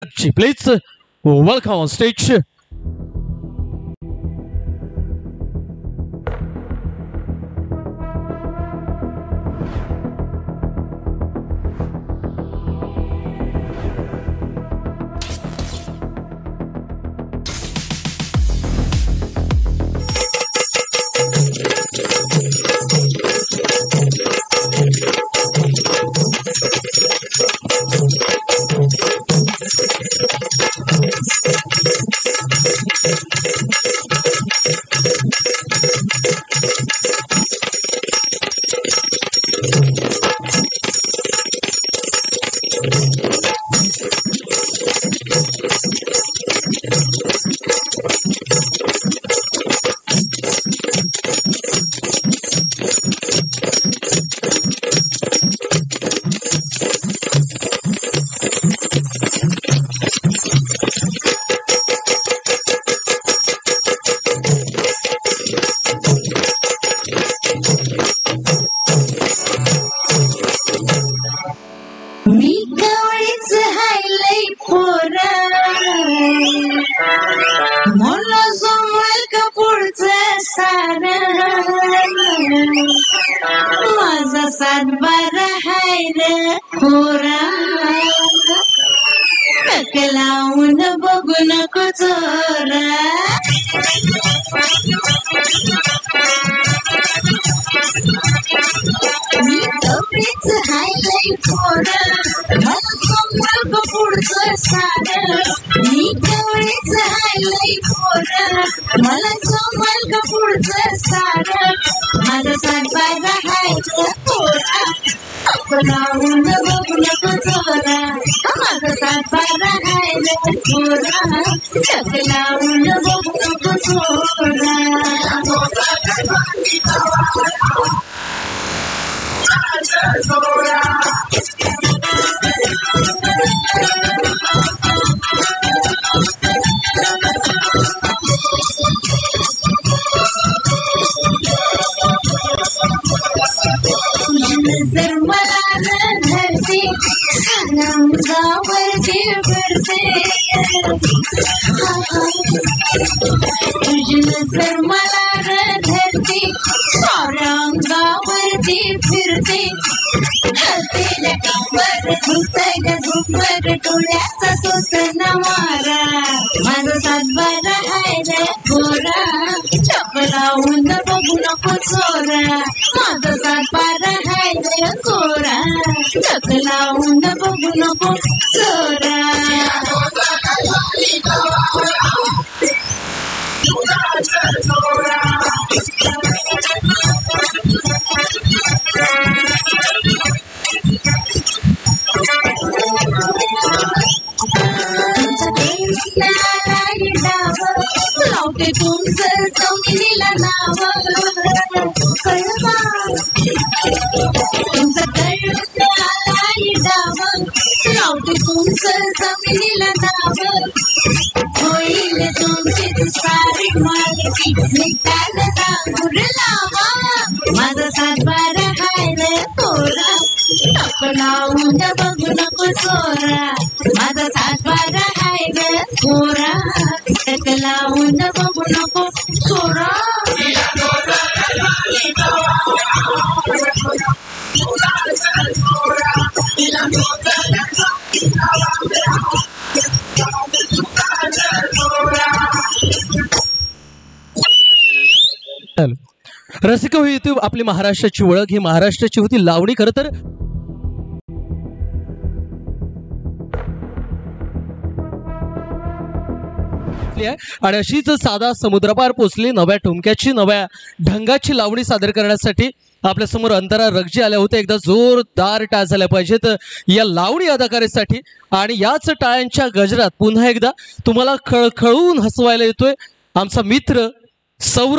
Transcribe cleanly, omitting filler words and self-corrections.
Please welcome on stage. माझा सातबार हाय रे खोरा टकलावून बघू नको चोरा मी कपडेच हाय लई खोरा मला समोर पुढचं सारं मी कपडेच हाय लई खोरा मला समोर पुढचं सारं माझा सातबार हाय रे खोरा टकलावून बघू नको चोरा माझा सातबार हाय रे खोरा टकलावून बघू नको चोरा नजर मला धरते रंगावरती फिरते तुझी नजर मला धरते रंगावरती फिरते हलते कमर झुकते झुकवर डोळ्याचा सोसना मारा माझा सातबार हाय रे खोरा चपलावून बघू नको चोरा माझा सातबार हाय रे खोरा चपलावून बघू नको चोरा लावते तुमचं जमिनीला नाव कळवा तुमचं कळवाला डाव लावते तुमचं जमिनीला नाव होईल तुमची सारी मालकी निघाल दाखूर लावा माझा सातबार हाय रे खोरा टकलावून बघू नको चोरा माझा सातबार हाय रे खोरा टकलावून बघू नको चोरा रसिक होती आपली महाराष्ट्राची ओळख ही महाराष्ट्राची होती लावणी. खरं तर आणि अशीच साधा समुद्रपार पोचली नव्या ठुमक्याची नव्या ढंगाची लावणी सादर करण्यासाठी आपल्या समोर अंतरा रगजी आल्या होत्या. एकदा जोरदार टाळ झाल्या पाहिजेत या लावणी अदाकारीसाठी. आणि याच टाळ्यांच्या गजरात पुन्हा एकदा तुम्हाला खळखळून हसवायला येतोय आमचा मित्र सौरभ.